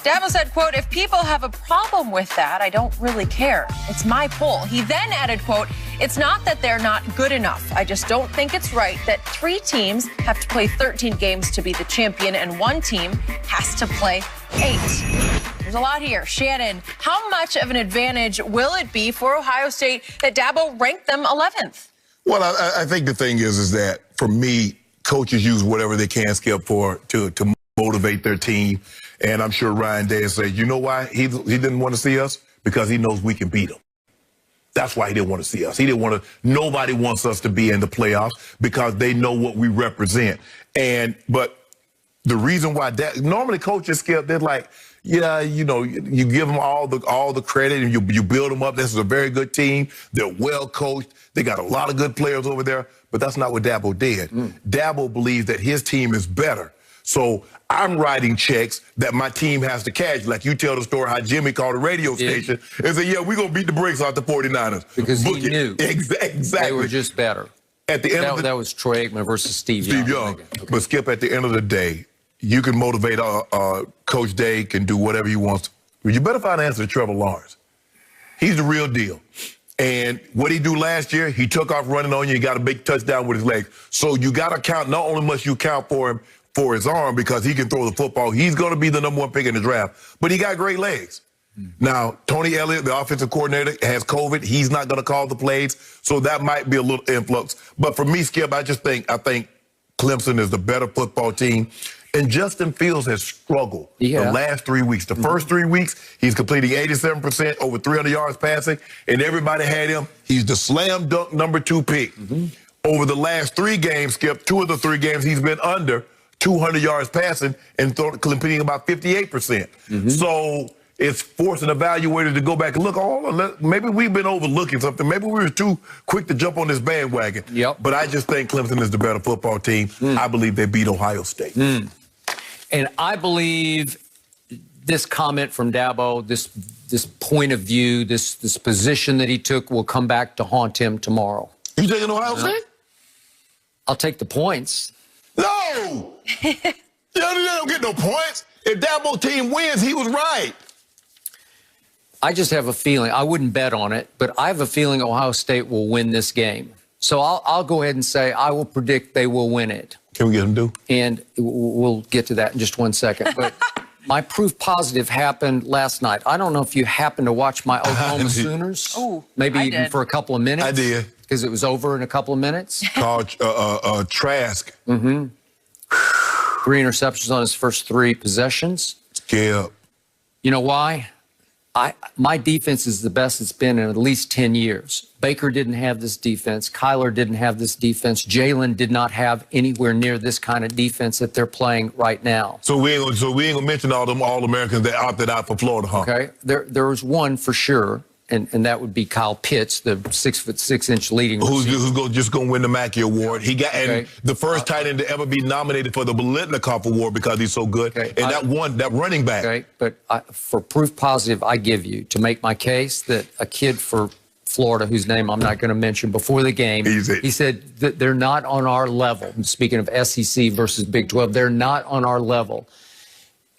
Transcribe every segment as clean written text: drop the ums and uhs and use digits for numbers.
Dabo said, quote, if people have a problem with that, I don't really care. It's my poll. He then added, quote, it's not that they're not good enough. I just don't think it's right that 3 teams have to play 13 games to be the champion and 1 team has to play 8. There's a lot here. Shannon, how much of an advantage will it be for Ohio State that Dabo ranked them 11th? Well, I think the thing is that, for me, coaches use whatever they can, Skip, to motivate their team. And I'm sure Ryan Day said, you know why he didn't want to see us? Because he knows we can beat them. That's why he didn't want to see us. He didn't want to. Nobody wants us to be in the playoffs because they know what we represent. But the reason why that normally coaches, Skip, they're like, yeah, you know, you give them all the credit and you build them up. This is a very good team. They're well coached. They got a lot of good players over there. But that's not what Dabo did. Dabo believes that his team is better. So I'm writing checks that my team has to cash. Like you tell the story how Jimmy called a radio station and said, yeah, we're going to beat the brakes off the 49ers. Because he knew. Exactly. They were just better. At the end that was Troy Aikman versus Steve Young. Okay. But, Skip, at the end of the day, you can motivate Coach Day, can do whatever he wants. But you better find an answer to Trevor Lawrence. He's the real deal. And what he do last year, he took off running on you. He got a big touchdown with his legs. So you got to count, not only must you count for him for his arm because he can throw the football. He's going to be the #1 pick in the draft. But he got great legs. Now, Tony Elliott, the offensive coordinator, has COVID. He's not going to call the plays. So that might be a little influx. But for me, Skip, I think Clemson is the better football team. And Justin Fields has struggled the last 3 weeks. The first 3 weeks, he's completing 87%, over 300 yards passing, and everybody had him. He's the slam dunk #2 pick. Over the last 3 games, Skip, 2 of the 3 games, he's been under 200 yards passing and completing about 58%. So it's forcing evaluators to go back and look, maybe we've been overlooking something. Maybe we were too quick to jump on this bandwagon. But I just think Clemson is the better football team. I believe they beat Ohio State. And I believe this comment from Dabo, this point of view, this position that he took will come back to haunt him tomorrow. You taking Ohio State? I'll take the points. No! You don't get no points. If Dabo's team wins, he was right. I just have a feeling, I wouldn't bet on it, but I have a feeling Ohio State will win this game. So I'll go ahead and say I will predict they will win it. Can we get them to? And we'll get to that in just 1 second. But my proof positive happened last night. I don't know if you happened to watch my Oklahoma Sooners. Oh, maybe even for a couple of minutes. I did. Because it was over in a couple of minutes. Called Trask. 3 interceptions on his first 3 possessions. Yeah. You know why? My defense is the best it's been in at least 10 years. Baker didn't have this defense. Kyler didn't have this defense. Jalen did not have anywhere near this kind of defense that they're playing right now. So we ain't gonna mention all them All-Americans that opted out for Florida, huh? Okay. There was one for sure, and that would be Kyle Pitts, the 6'6" leading receiver. Who's just gonna win the Mackey Award. He got and the first tight end to ever be nominated for the Biletnikoff Award because he's so good. And that running back. Okay, but for proof positive, I give you to make my case that a kid for Florida, whose name I'm not going to mention, before the game, he said that they're not on our level. Speaking of SEC versus Big 12, they're not on our level.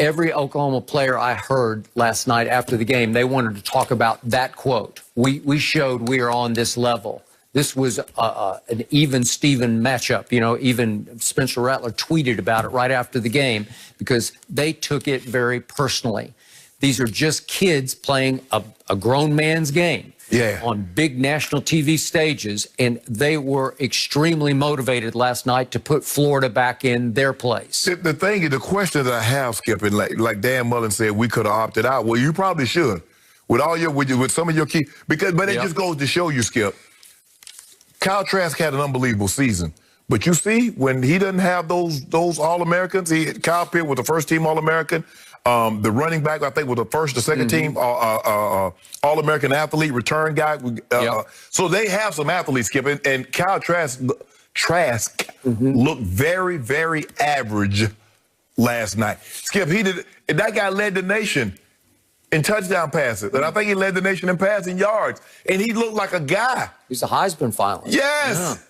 Every Oklahoma player I heard last night after the game, they wanted to talk about that quote. We showed we are on this level. This was an even Steven matchup. You know, even Spencer Rattler tweeted about it right after the game because they took it very personally. These are just kids playing a grown man's game. On big national TV stages, and they were extremely motivated last night to put Florida back in their place. The thing is, the question that I have, Skip, and like Dan Mullen said, we could have opted out. Well, you probably should, with some of your key, but it just goes to show you, Skip. Kyle Trask had an unbelievable season, but you see, when he doesn't have those All-Americans, Kyle Pitt was the first team All-American. The running back, I think, was the first or second team All-American athlete, return guy. So they have some athletes, Skip. And Kyle Trask looked very, very average last night. Skip, that guy led the nation in touchdown passes. And I think he led the nation in passing yards. And he looked like a guy. He's a Heisman finalist. Yes.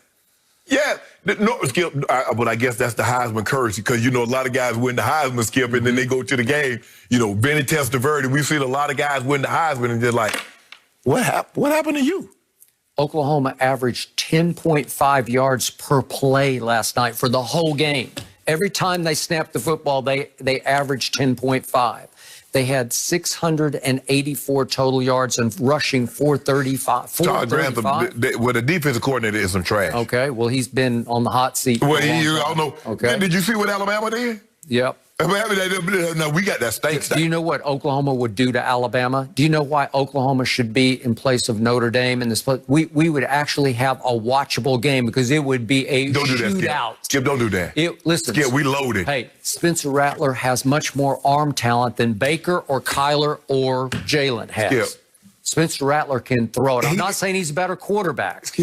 Yeah, no, Skip, but I guess that's the Heisman curse because, a lot of guys win the Heisman, Skip, and then they go to the game. Vinny Testaverde, we've seen a lot of guys win the Heisman and just like, what happened to you? Oklahoma averaged 10.5 yards per play last night for the whole game. Every time they snapped the football, they averaged 10.5. They had 684 total yards and rushing 435. Todd Grantham, the defensive coordinator is some trash. Okay, well, he's been on the hot seat. Well, I don't know. Okay. Did you see what Alabama did? Yep. No, we got that stink. Do you know what Oklahoma would do to Alabama? Do you know why Oklahoma should be in place of Notre Dame in this place? We would actually have a watchable game because it would be a shootout. Skip, don't do that. Listen, Skip, we loaded. Hey, Spencer Rattler has much more arm talent than Baker or Kyler or Jalen has. Skip. Spencer Rattler can throw it. I'm not saying he's a better quarterback.